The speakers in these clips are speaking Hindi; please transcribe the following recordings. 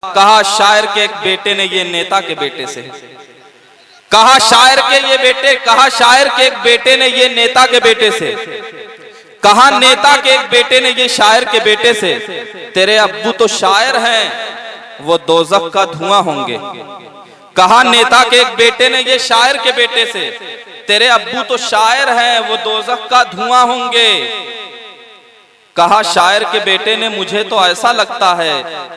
कहा शायर के एक बेटे ने ये नेता के बेटे से कहा, शायर के ये बेटे, कहा शायर के एक बेटे ने ये नेता के बेटे से, कहा नेता के एक बेटे ने ये शायर के बेटे से, तेरे अब्बू तो शायर हैं वो दोज़ख का धुआं होंगे। कहा नेता के एक बेटे ने ये शायर के बेटे से, तेरे अब्बू तो शायर हैं वो दोज़ख का धुआं होंगे। कहा शायर के बेटे ने मुझे तो ऐसा लगता है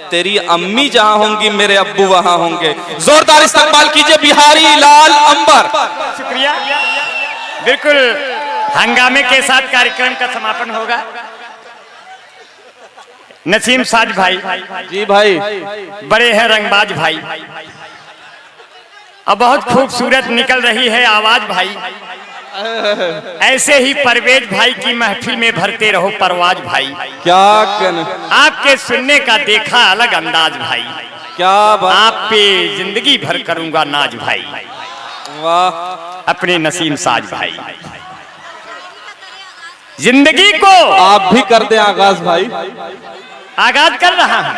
तेरी अम्मी जहां होंगी मेरे अब्बू वहां होंगे। जोरदार इस्तकबाल कीजिए बिहारी लाल अंबर। शुक्रिया। बिल्कुल हंगामे के साथ कार्यक्रम का समापन होगा। नसीम साज भाई जी भाई, बड़े हैं रंगबाज भाई, अब बहुत खूबसूरत निकल रही है आवाज भाई। ऐसे ही परवेज भाई की महफिल में भरते रहो परवाज भाई। क्या कहना, आपके सुनने का देखा अलग अंदाज भाई। क्या बात, आप पे जिंदगी भर करूंगा नाज भाई। वाह। अपने नसीम साज भाई, जिंदगी को आप भी कर दे आगाज भाई। आगाज कर रहा हूं,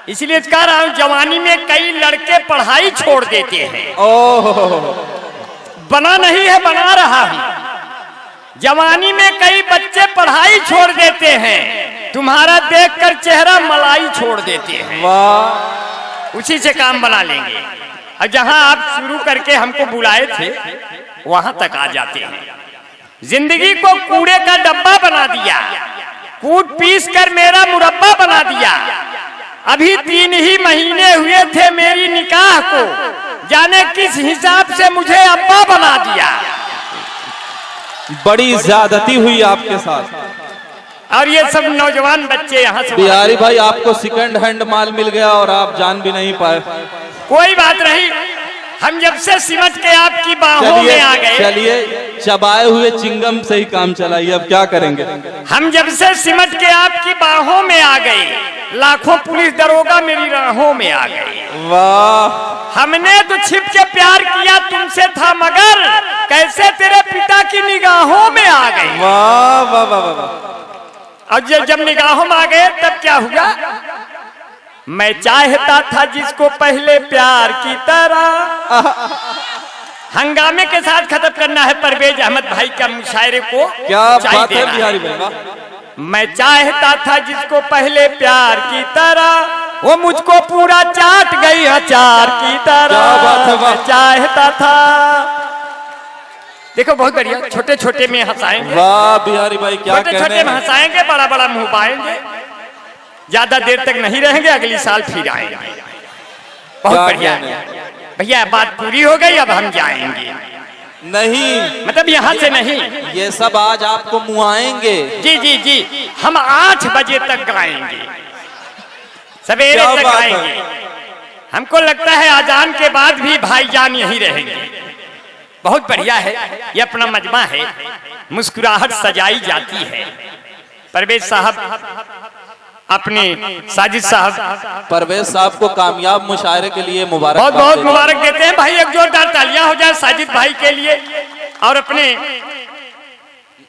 इसलिए कह रहा हूं जवानी में कई लड़के पढ़ाई छोड़ देते हैं। ओह, बना नहीं है, बना रहा हूं। जवानी में कई बच्चे पढ़ाई छोड़ देते हैं, तुम्हारा देखकर चेहरा मलाई छोड़ देते हैं। वाह। उसी से काम बना लेंगे। और जहां आप शुरू करके हमको बुलाए थे वहां तक आ जाते हैं। जिंदगी को कूड़े का डब्बा बना दिया, कूट पीस कर मेरा मुरब्बा बना दिया। अभी 3 ही महीने हुए थे मेरी निकाह को, जाने किस हिसाब से मुझे अब्बा बना दिया। बड़ी ज्यादती हुई आपके साथ। और ये सब नौजवान बच्चे यहाँ से, बिहारी भाई आपको सेकंड हैंड माल मिल गया और आप जान भी नहीं पाए। कोई बात नहीं, हम जब से सिमट के आपकी बाहों में आ गए, चलिए चबाए हुए चिंगम से ही काम चलाइए, अब क्या करेंगे। हम जब से सिमट के आपकी बाहों में आ गए, लाखों पुलिस दरोगा मेरी राहों में आ गए। वाह। हमने तो छिप के प्यार किया तुमसे था, मगर कैसे तेरे पिता की निगाहों में आ गए। वाह वाह वाह वाह। और जब निगाहों में आ गए तब क्या हुआ, मैं चाहता था जिसको पहले प्यार की तरह। हंगामे के साथ खत्म करना है परवेज अहमद भाई का मुशायरे को। क्या बात है बिहारी भाई, वाह। मैं चाहता था जिसको पहले प्यार की तरह, वो मुझको पूरा चाट गई अचार की तरह। क्या बात है, वाह। मैं चाहता था, देखो बहुत बढ़िया, छोटे छोटे में हंसाएंगे। वाह बिहारी भाई, क्या छोटे छोटे में हंसाएंगे, बड़ा बड़ा मुंह पाएंगे। ज्यादा देर तक नहीं रहेंगे, अगली साल फिर आएंगे। बहुत बढ़िया भैया, बात पूरी हो गई, अब हम जाएंगे। नहीं, मतलब यहाँ से नहीं, ये सब आज आपको मुआएंगे। जी जी जी, हम 8 बजे तक गाएंगे, सवेरे तक गाएंगे। हमको लगता है अजान के बाद भी भाईजान यहीं रहेंगे। बहुत बढ़िया है, ये अपना मजमा है, मुस्कुराहट सजाई जाती है। परवेज साहब, अपने साजिद साहब, परवेज साहब को कामयाब मुशायरे के लिए मुबारक, बहुत बहुत मुबारक देते हैं भाई। एक जोरदार तालियां हो जाए साजिद भाई के लिए और अपने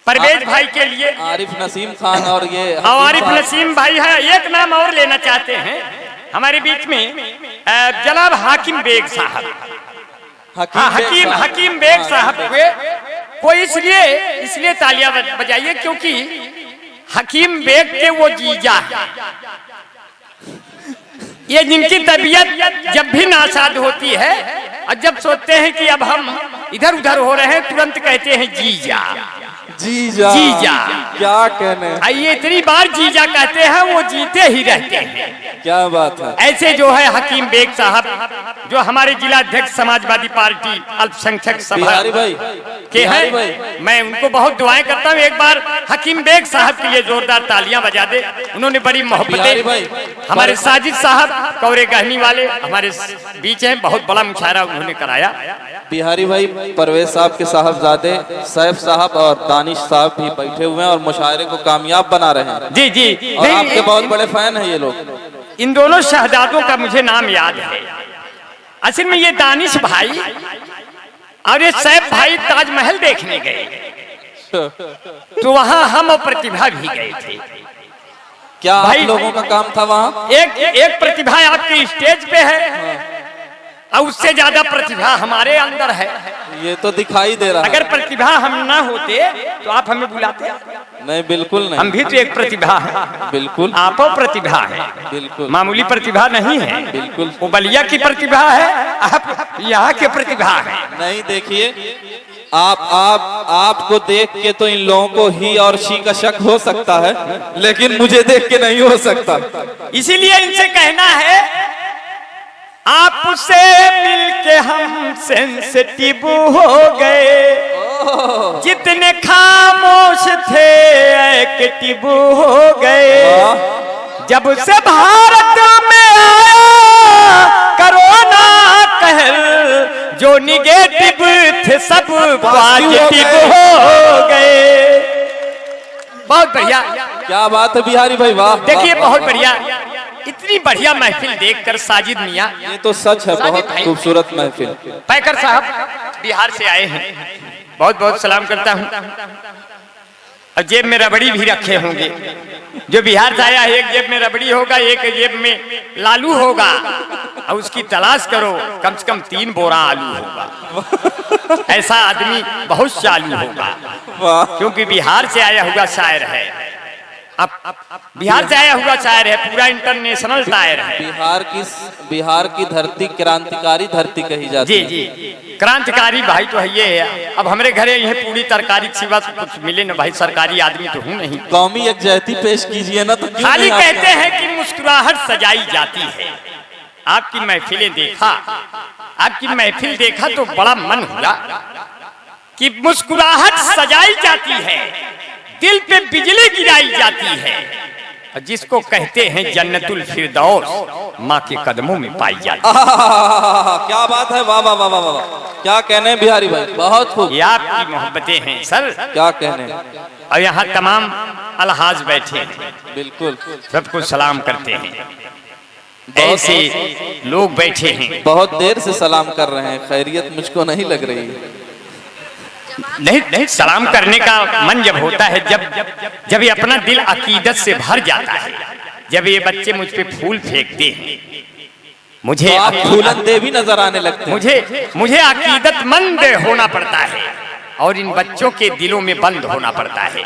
परवेज भाई के लिए। आरिफ नसीम खान और ये आरिफ नसीम भाई है। एक नाम और लेना चाहते हैं हमारे बीच में, जनाब हाकिम बेग साहब। हकीम बेग साहब को इसलिए तालियां बजाइए क्योंकि हकीम बेग के वो जीजा है। ये जिनकी तबीयत जब भी नासाद होती है और जब सोचते हैं कि अब हम इधर उधर हो रहे हैं, तुरंत कहते हैं जीजा जीजा। जीजा क्या कहने, आइए इतनी बार जीजा कहते हैं, वो जीते ही रहते हैं। क्या बात है। ऐसे जो है हकीम बेग साहब, जो हमारे जिला अध्यक्ष समाजवादी पार्टी अल्पसंख्यक सभा के हैं, मैं उनको बहुत दुआएं करता हूं। एक बार हकीम बेग साहब के लिए जोरदार तालियां बजा दे, उन्होंने बड़ी मोहब्बतें। हमारे साजिद साहब कौरे गहनी वाले हमारे बीच हैं, बहुत बड़ा मुशायरा उन्होंने कराया। बिहारी भाई, परवेज साहब के साहबजादे सैफ साहब और दानिश साहब भी बैठे हुए हैं और मुशायरे को कामयाब बना रहे हैं। जी जी, और आपके बहुत बड़े फैन हैं ये लोग। इन दोनों शहजादों का मुझे नाम याद है। असल में ये दानिश भाई और ये सैफ भाई ताजमहल देखने गए, तो वहां हम और प्रतिभा भी गए थे। क्या आप भाई लोगों का काम था वहाँ? एक प्रतिभा आपकी स्टेज पे है और उससे ज्यादा प्रतिभा हमारे अंदर है। ये तो दिखाई दे रहा है। अगर प्रतिभा हम ना होते तो आप हमें बुलाते? नहीं, बिल्कुल नहीं। हम भी तो एक प्रतिभा है। बिल्कुल, आप प्रतिभा है, बिल्कुल मामूली प्रतिभा नहीं है। बिल्कुल। वो बलिया की प्रतिभा है, आप यहाँ के प्रतिभा है। नहीं, देखिए आपको देख के तो इन लोगों को ही और शी का शक हो सकता है, लेकिन मुझे देख के नहीं हो सकता। इसीलिए इनसे कहना है आपसे मिलके हम सेंसिटिव हो गए, जितने खामोश थे एक्टिव हो गए। जब से भारत में आया कोरोना कहर, जो निगेटिव थे सब पॉजिटिव हो गए। बहुत बढ़िया, क्या बात है बिहारी भाई, वाह। देखिए बहुत बढ़िया, इतनी बढ़िया महफिल देखकर साजिद मियां, ये तो सच है, बहुत खूबसूरत महफिल। पैकर साहब बिहार से आए हैं, बहुत बहुत सलाम करता हूं। और जेब में रबड़ी भी रखे होंगे। जो बिहार से आया है, एक जेब में रबड़ी होगा, एक जेब में लालू होगा, और उसकी तलाश करो कम से कम 3 बोरा आलू होगा। ऐसा आदमी बहुत चालू होगा, क्योंकि बिहार से आया हुआ शायर है। अब बिहार से आया हुआ शायर है, पूरा इंटरनेशनल शायर है। बिहार की धरती क्रांतिकारी धरती कही जाती है। जी जी, क्रांतिकारी भाई तो है ये है। अब हमारे घरे यह पूरी तरकारी के सिवा कुछ मिले ना भाई, सरकारी आदमी तो हूँ नहीं। कौमी यकजहती पेश कीजिए ना, तो खाली कहते हैं कि मुस्कुराहट सजाई जाती है। आपकी महफिलें देखा, आपकी महफिल देखा तो बड़ा मन हुआ कि मुस्कुराहट सजाई जाती है, दिल पे बिजली गिराई जाती है, और जिसको कहते हैं जन्नतुल फिरदौस माँ के कदमों में पाई जाती है। क्या बात है, वाह वाह वाह वाह वाह, क्या कहने हैं बिहारी भाई, बहुत खूब। ये आपकी मोहब्बतें हैं सर, क्या कहने। और यहाँ तमाम अलहाज बैठे हैं, बिल्कुल सबको सलाम करते हैं। ऐसे लोग बैठे हैं, बहुत देर से सलाम कर रहे हैं, खैरियत मुझको नहीं लग रही है। नहीं, सलाम करने का मन जब होता है, जब ये अपना दिल अकीदत से भर जाता है, जब ये बच्चे मुझ पे फूल फेंकते हैं, मुझे तो आप फूलन देवी नजर आने लगते हैं। मुझे अकीदतमंद होना पड़ता है, और इन बच्चों के दिलों में बंद होना पड़ता है।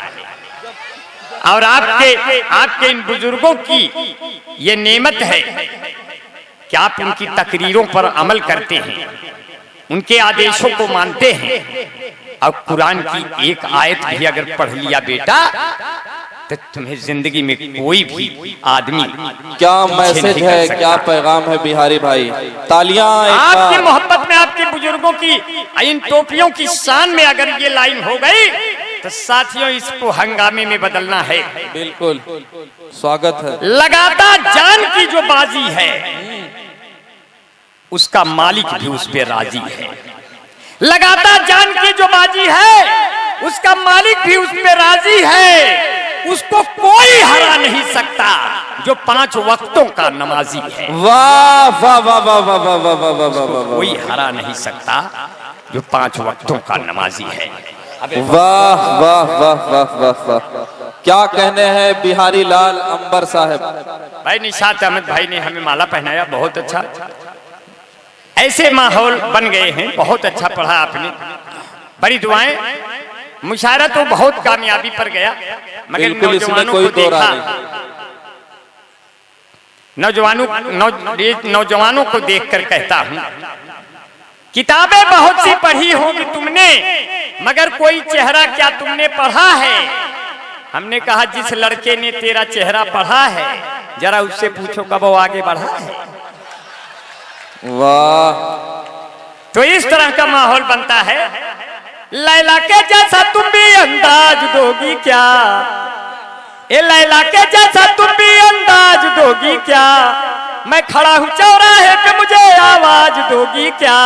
और आपके इन बुजुर्गों की ये नेमत है कि आप उनकी तकरीरों पर अमल करते हैं, उनके आदेशों को मानते हैं, और कुरान की एक आयत भी अगर पढ़ लिया बेटा, तो तुम्हें जिंदगी में कोई भी आदमी क्या मैसेज है, क्या पैगाम है बिहारी भाई। तालियां आपकी मोहब्बत में, आपके बुजुर्गों की इन टोपियों की शान में अगर ये लाइन हो गई, तो साथियों इसको हंगामे में बदलना है। बिल्कुल, स्वागत है। लगाता जान की जो बाजी है, उसका मालिक भी उस पे राजी है। लगाता जान की जो बाजी है, उसका मालिक भी उस पे राजी है। उसको कोई हरा नहीं सकता जो 5 वक्तों का नमाजी है। वाह वाह वाह वाह वाह वाह वाह वाह वाह वाह, कोई हरा नहीं सकता जो 5 वक्तों का नमाजी है। वाह वाह वाह वाह वाह वाह, क्या कहने हैं बिहारी लाल अंबर साहब। भाई निशात अहमद भाई ने हमें माला पहनाया, बहुत अच्छा। ऐसे माहौल बन गए हैं, बहुत अच्छा पढ़ा आपने, बड़ी दुआएं। मुशायरा तो बहुत कामयाबी पर गया, मगर नौजवानों को देखा, नौजवानों को देखकर कहता हूं, किताबें बहुत सी पढ़ी होंगी तुमने, मगर कोई चेहरा क्या तुमने पढ़ा है। हमने कहा जिस लड़के ने तेरा चेहरा पढ़ा है, जरा उससे पूछो कब वो आगे बढ़ा है। वाह, तो इस तरह का माहौल बनता है। लैला के जैसा तुम भी अंदाज दोगी क्या, ए लैला के जैसा तुम भी अंदाज दोगी क्या, मैं खड़ा हूँ चौराहे पे मुझे आवाज दोगी क्या,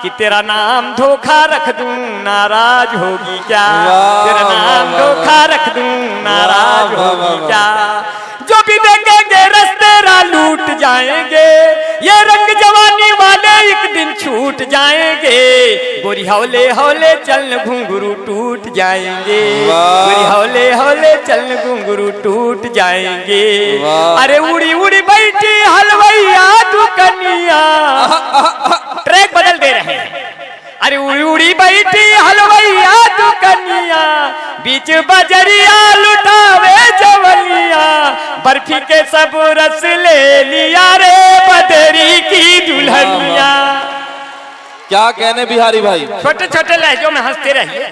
कि तेरा नाम धोखा रख दूं नाराज होगी क्या, तेरा नाम धोखा रख दूं नाराज होगी क्या। जो भी देखेंगे रस्ते लूट जाएंगे, ये रंग जवानी वाले एक दिन छूट जाएंगे, गोरी हौले हौले चल घुंघरू टूट जाएंगे, गोरी हौले हौले चल घुंघरू टूट जाएंगे। अरे उड़ी उड़ी बैठी हलवैया दुकनिया, ट्रैक बदल दे रहे हैं। अरे उड़ी उड़ी बैठी हलवैया दुकनिया, बीच बजरिया लुटावे जवनिया, बर्फी के सब रस ले लिया रे बदरी की दुल्हनिया। क्या कहने बिहारी भाई, छोटे छोटे लहजों में हंसते रहिए।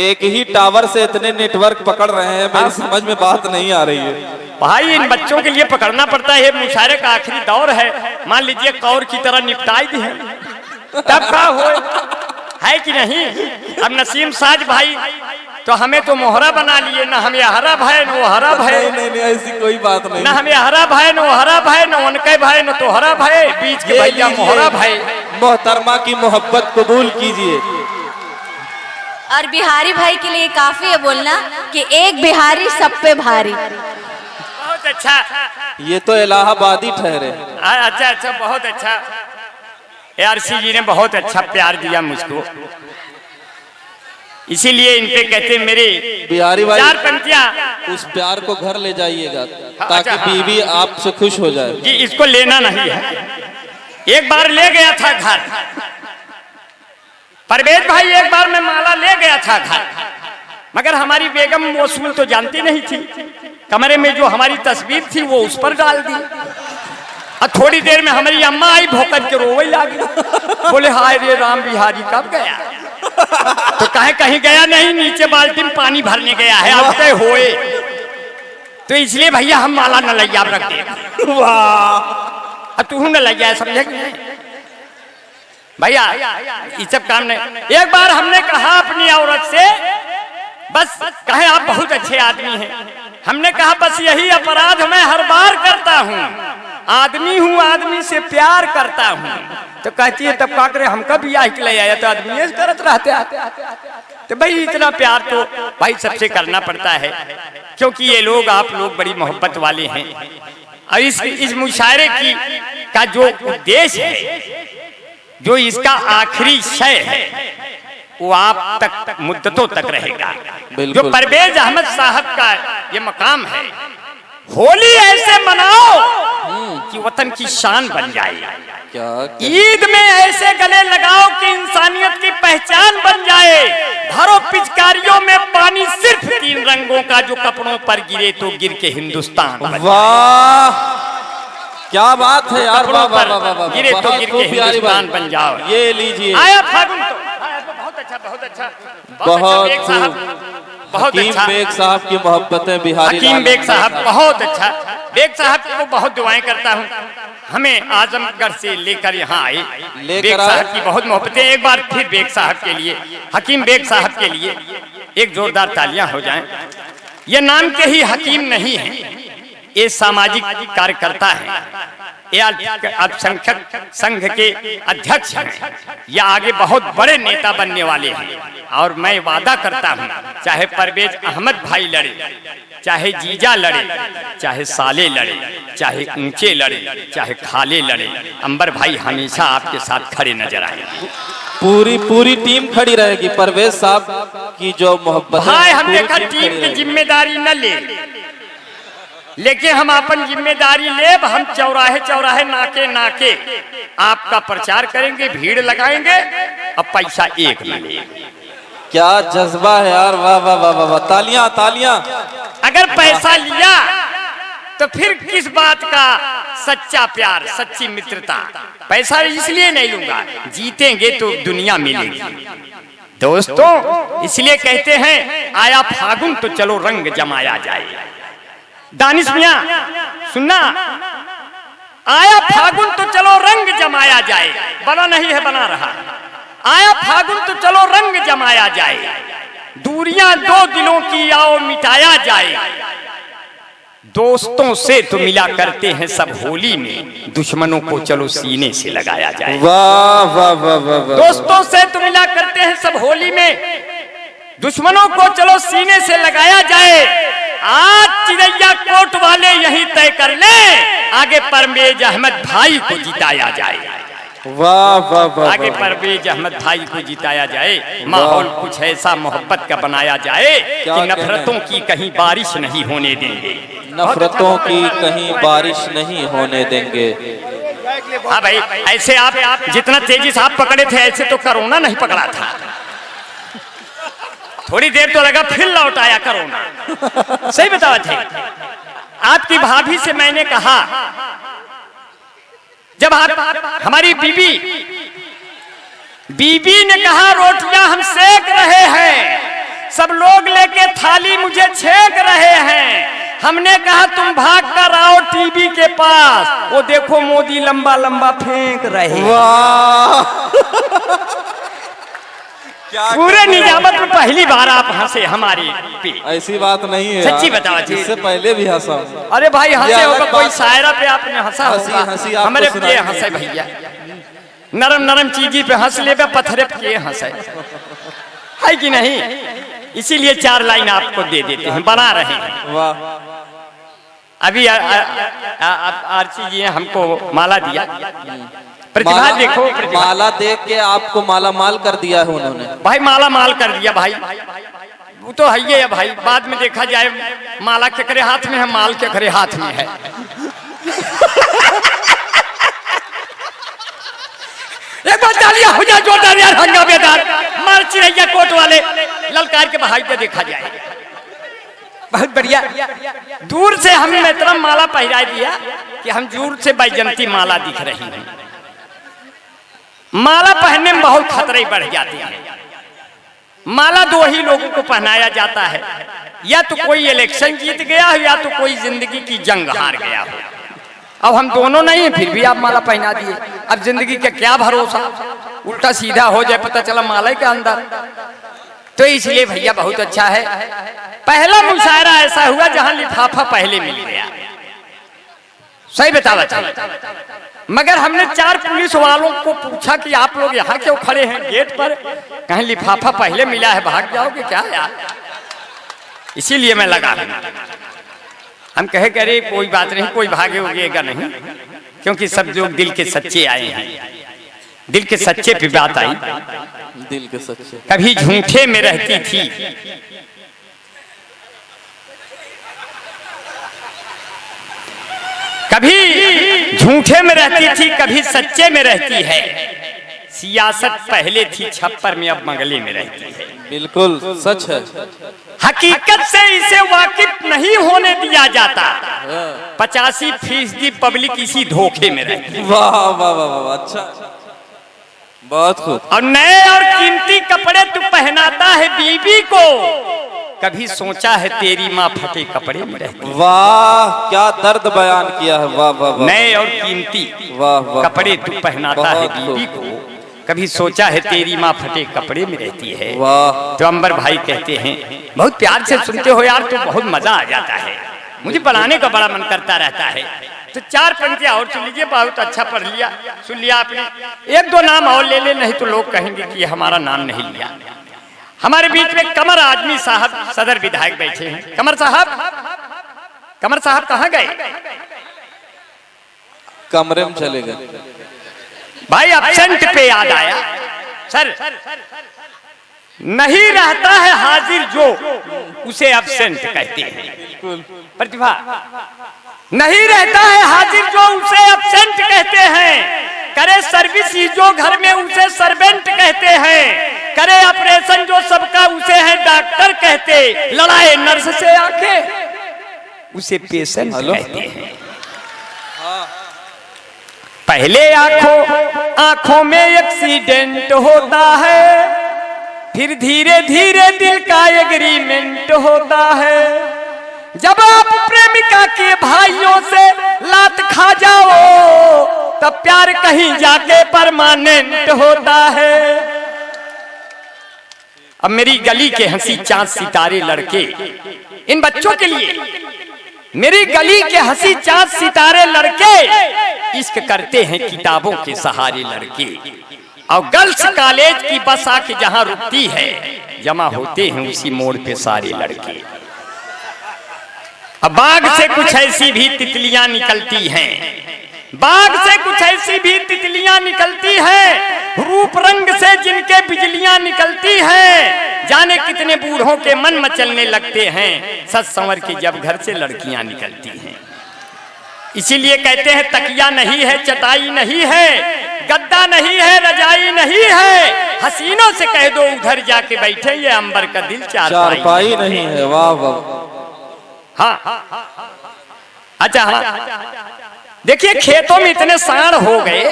एक ही टावर से इतने नेटवर्क पकड़ रहे हैं, मेरी समझ में बात नहीं आ रही है भाई। इन बच्चों के लिए पकड़ना पड़ता है, मुशायरे का आखिरी दौर है, मान लीजिए कौर की तरह निपटाई दी है, तब का हो है कि नहीं। अब नसीम साज भाई तो हमें तो मोहरा बना लिए, ना हमें हरा भाई न वो हरा भाई। नहीं नहीं ऐसी कोई बात नहीं, ना हमें हरा भाई न वो हरा भाई, न उनके भाई न तो हरा भाई, बीच के भैया मोहरा भाई। मोहतरमा की मोहब्बत कबूल कीजिए। और बिहारी भाई के लिए काफी है बोलना कि एक बिहारी सब पे भारी। बहुत अच्छा, ये तो इलाहाबादी ठहरे। अच्छा अच्छा, बहुत अच्छा। ARC जी ने बहुत अच्छा प्यार दिया मुझको, इसीलिए इन पे कहते मेरे बिहारी भाई, चार पंक्तियां। उस प्यार को घर ले जाइएगा ताकि अच्छा, बीवी आपसे खुश हो जाए। जी इसको लेना नहीं है। एक बार ले गया था घर, परवेज भाई एक बार मैं माला ले गया था घर, मगर हमारी बेगम मौसूल तो जानती नहीं थी, कमरे में जो हमारी तस्वीर थी वो उस पर डाल दी। और थोड़ी देर में हमारी अम्मा आई, भौंकन के रोवे लगी, बोले हाय रे राम बिहारी कब गया। तो कहे कहीं गया नहीं, नीचे बाल्टी में पानी भरने गया है, अब तय होए। तो इसलिए भैया हम माला न लैया रख दे। वाह, तू न लैया, समझे कि नहीं भैया, ये सब काम नहीं। एक बार हमने कहा अपनी औरत से, बस कहे आप बहुत अच्छे आदमी हैं, हमने कहा बस यही अपराध मैं हर बार करता हूँ, आदमी हूँ आदमी से प्यार करता हूँ। तो कहती है तब का करे, हम कब यह ले आया तो आदमी करत रहते आते। तो भाई इतना प्यार तो भाई सबसे करना पड़ता है, क्योंकि ये लोग आप लोग बड़ी मोहब्बत वाले हैं। और इस मुशायरे की का जो उद्देश्य है, जो इसका आखिरी शय है, वो आप तक मुद्दतों तक रहेगा। जो परवेज अहमद साहब का ये मकाम है, होली ऐसे मनाओ कि वतन की शान बन जाए, ईद में ऐसे गले लगाओ कि इंसानियत की पहचान बन जाए, भरो पिचकारियों में पानी सिर्फ 3 रंगों का, जो कपड़ों पर गिरे तो गिर के हिंदुस्तान। वाह क्या बात है यार, वाह वाह वाह वाह, गिरे तो गिर के हिंदुस्तान बन जाओ। ये लीजिए, आया फागुन तो बहुत अच्छा, बहुत अच्छा, बहुत हकीम बेग साहब की मोहब्बतें बिहारी, हकीम बेग साहब बहुत अच्छा। बेग साहब को बहुत दुआएं करता हूँ, हमें आजमगढ़ से लेकर यहाँ आए, बेग साहब की बहुत मोहब्बतें। एक बार फिर बेग साहब के लिए, हकीम बेग साहब के लिए एक जोरदार तालियां हो जाएं। ये नाम के ही हकीम नहीं है, ये सामाजिक कार्यकर्ता है, ये अल्पसंख्यक संघ के अध्यक्ष हैं, ये आगे बहुत बड़े नेता बनने वाले हैं। और मैं वादा करता हूँ, चाहे परवेज अहमद भाई लड़े, चाहे जीजा लड़े, चाहे साले लड़े, चाहे ऊंचे लड़े, चाहे खाले लड़े, अंबर भाई हमेशा आपके साथ खड़े नजर आएंगे। पूरी टीम खड़ी रहेगी। परवेज साहब की जो मोहब्बत भाई, हम देखा टीम की जिम्मेदारी न ले, लेकिन हम अपन जिम्मेदारी ले। हम चौराहे चौराहे, नाके नाके आपका प्रचार करेंगे, भीड़ लगाएंगे, अब पैसा एक मिलेगा। क्या जज्बा है यार, वाह वाह वाह वाह, तालियां तालियां। अगर पैसा लिया तो फिर किस बात का सच्चा प्यार, सच्ची मित्रता। पैसा इसलिए नहीं लूंगा, जीतेंगे तो दुनिया मिलेगी दोस्तों। इसलिए कहते हैं आया फागुन तो चलो रंग जमाया जाए। दानिश मियां सुनना, आया फागुन तो चलो रंग जमाया जाए, बना नहीं है बना रहा। आया फागुन तो चलो रंग जमाया जाए, दूरियां 2 दिलों की आओ मिटाया जाए। दोस्तों से तो मिला करते हैं सब होली में, दुश्मनों को चलो सीने से लगाया जाए। वाह वाह वाह वाह। दोस्तों से तो मिला करते हैं सब होली में, दुश्मनों को चलो सीने से लगाया जाए। आज चिरैया कोट वाले यही तय कर ले, आगे परवेज अहमद भाई को जिताया जाए। वाह वाह वाह आगे परवेज अहमद भाई को जिताया जाए, माहौल कुछ ऐसा मोहब्बत का बनाया जाए कि नफरतों की कहीं बारिश नहीं होने देंगे, नफरतों की कहीं बारिश नहीं होने देंगे। हाँ भाई, ऐसे आप जितना तेजी से आप पकड़े थे ऐसे तो कोरोना नहीं पकड़ा था, थोड़ी देर तो लगा फिर लौट आया कोरोना। सही बताओ थे। आपकी भाभी से मैंने कहा, जब आप हमारी बीबी ने कहा रोटियां हम सेक रहे हैं, सब लोग लेके थाली मुझे छेक रहे हैं, हमने कहा तुम भाग कर आओ टीवी के पास, वो देखो मोदी लंबा लंबा फेंक रहे। पूरे निजामत में पहली बार आप हंसे हमारी पे। ऐसी बात नहीं है, सच्ची बताओ जी। इससे पहले भी हंसा। अरे भाई हंसे होगा, कोई शायरा पे आपने हंसा होगा, हमारे पे हंसे भैया। नरम नरम चीजी पे हंस ले, पत्थरे पे हंसे है कि नहीं। इसीलिए 4 लाइन आपको दे देते हैं, बना रहे हैं। वाह। अभी आरती जी ने हमको माला दिया, प्रतिभा देखो, माला देख के आपको माला माल कर दिया है उन्होंने। भाई माला माल कर दिया भाई, वो तो है ही है भाई, बाद में देखा जाए माला के करे हाथ में है, माल के करे हाथ में है। एक बार तालियां हो जाए जोरदार यार, हंगा बेदार मार चिड़ैया कोट वाले ललकार के बहाई पे देखा जाए। बहुत बढ़िया। दूर से हमने इतना माला पहरा दिया कि हम दूर से बैजंती माला दिख रही है। माला पहनने में बहुत खतरे बढ़ जाते हैं। माला 2 ही लोगों को पहनाया जाता है, या तो कोई इलेक्शन जीत गया हो, या तो कोई जिंदगी की जंग हार गया हो। अब हम दोनों नहीं है, फिर भी आप माला पहना दिए। अब जिंदगी का क्या भरोसा, उल्टा सीधा हो जाए पता चला माला के अंदर। तो इसलिए भैया बहुत अच्छा है। पहला मुशायरा ऐसा हुआ जहां लिफाफा पहले मिल गया। सही बतावा चाहिए। मगर हमने 4 पुलिस वालों को पूछा कि आप लोग यहाँ क्यों खड़े हैं गेट पर, कहीं लिफाफा पहले मिला है, भाग जाओगे क्या यार। इसीलिए मैं लगा, हम कहे कि अरे कोई बात नहीं, कोई भागे उगेगा नहीं, क्योंकि सब लोग दिल के सच्चे आए हैं। दिल के सच्चे पे बात आई। दिल के सच्चे। कभी झूठे में रहती थी, कभी झूठे में रहती थी, कभी सच्चे में रहती है। सियासत पहले थी छप्पर में, अब मंगले में रहती है। बिल्कुल सच है। हकीकत से इसे वाकिफ नहीं होने दिया जाता। 85% पब्लिक इसी धोखे में रहती है। वाह वाह वाह वाह, अच्छा, बहुत खूब। और नए और कीमती कपड़े तू पहनाता है बीबी को, कभी सोचा है तेरी माँ फटे कपड़े में रहती है। वाह, क्या दर्द बयान किया है। वाह वाह वाह। नए और कीमती वाह वाह कपड़े तू पहनाता है बीबी को, कभी सोचा है तेरी माँ फटे कपड़े में रहती है। वाह। तो अंबर भाई कहते हैं, बहुत प्यार से सुनते हो यार, तो बहुत मजा आ जाता है, मुझे बनाने का बड़ा मन करता रहता है। तो 4 पंक्तियां और सुन लीजिए, बहुत अच्छा पढ़ लिया, सुन लिया आपने। 1-2 नाम और ले ले, नहीं तो लोग कहेंगे कि हमारा नाम नहीं लिया। हमारे बीच में कमर आजमी साहब सदर विधायक बैठे हैं। कमर साहब कहाँ गए? कमरे में चले गए भाई। एब्सेंट पे याद आया सर, नहीं रहता है हाजिर जो, उसे एब्सेंट कहते हैं। प्रतिभा, नहीं रहता है हाजिर जो, उसे एब्सेंट कहते हैं। करे सर्विस जो घर में, उसे सर्वेंट कहते हैं। करे ऑपरेशन जो सबका, उसे है डॉक्टर कहते। लड़ाए नर्स से आंखें, उसे पेशेंट कहते हैं। पहले आंखों में एक्सीडेंट होता है, फिर धीरे धीरे दिल का एग्रीमेंट होता है। जब आप प्रेमिका के भाइयों से लात खा जाओ, तब प्यार कहीं जाके परमानेंट होता है। अब मेरी गली के हंसी चांद सितारे लड़के, इन बच्चों के लिए मेरी गली के हंसी चांद सितारे लड़के इश्क करते हैं किताबों के सहारे लड़के। और गर्ल्स कॉलेज की बस आके जहां रुकती है, जमा होते हैं उसी मोड़ पे सारे लड़के। अब बाग से कुछ ऐसी भी तितलियां निकलती हैं, बाग से कुछ ऐसी भी तितलियां बिजलियां निकलती है, रूप रंग से जिनके बिजलियां निकलती है, जाने कितने बूढ़ों के मन मचलने लगते हैं, सच संवर की जब घर से लड़कियां निकलती हैं। इसीलिए कहते हैं तकिया नहीं है, चटाई नहीं है, गद्दा नहीं है, रजाई नहीं है, हसीनों से कह दो उधर जाके बैठे, ये अंबर का दिल चारपाई नहीं है। वाह वाह। हाँ अच्छा हाँ, देखिए खेतों में इतने सांड हो गए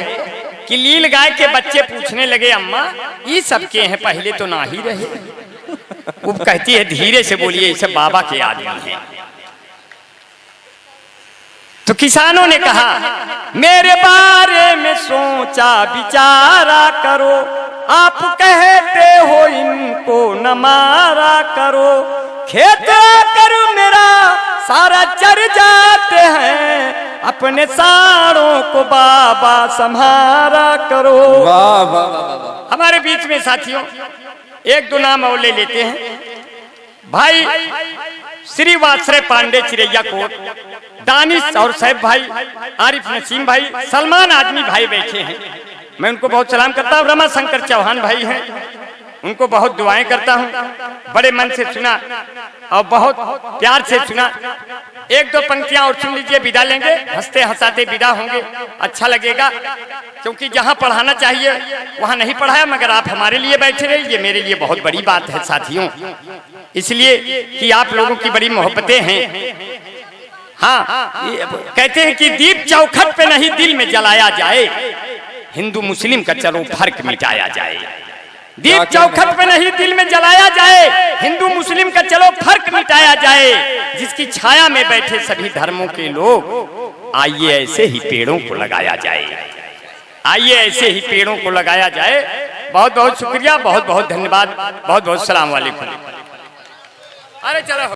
कि लील गाय के बच्चे पूछने लगे अम्मा ये सबके हैं, पहले तो ना ही रहे। वो कहती है धीरे से बोलिए, ये सब बाबा के आदमी हैं। तो किसानों ने कहा मेरे बारे में सोचा विचारा करो, आप कहते हो इनको न मारा करो, खेत करो मेरा सारा चर जाते हैं, अपने सारों को बाबा संभारा करो। वाह वाह वाह। हमारे बीच में साथियों एक दो नाम और ले लेते हैं। भाई श्री वात्सरे पांडे चिरैया कोट, दानिश और सैफ भाई, आरिफ नसीम भाई, सलमान आदमी भाई बैठे हैं, मैं उनको बहुत सलाम करता हूँ। रमा शंकर चौहान भाई हैं, उनको बहुत दुआएं करता हूँ, बड़े मन से सुना और बहुत प्यार से सुना। एक दो पंक्तियां और सुन लीजिए, विदा लेंगे, हंसते हंसाते विदा होंगे, अच्छा लगेगा। क्योंकि जहां पढ़ाना चाहिए वहां नहीं पढ़ाया, मगर आप हमारे लिए बैठे रहे, ये मेरे लिए बहुत बड़ी बात है साथियों, इसलिए कि आप लोगों की बड़ी मोहब्बतें हैं। हाँ, कहते हैं कि दीप चौखट पे नहीं दिल में जलाया जाए, हिंदू मुस्लिम का चलो फर्क मिटाया जाए। दीप चौखट पे नहीं दिल में जलाया जाए, हिंदू मुस्लिम का चलो फर्क मिटाया जाए, जिसकी छाया में बैठे सभी धर्मों के लोग, आइए ऐसे ही पेड़ों को लगाया जाए, आइए ऐसे ही पेड़ों को लगाया जाए। बहुत बहुत शुक्रिया, बहुत बहुत धन्यवाद, बहुत बहुत सलाम वालेकुम। अरे चलो।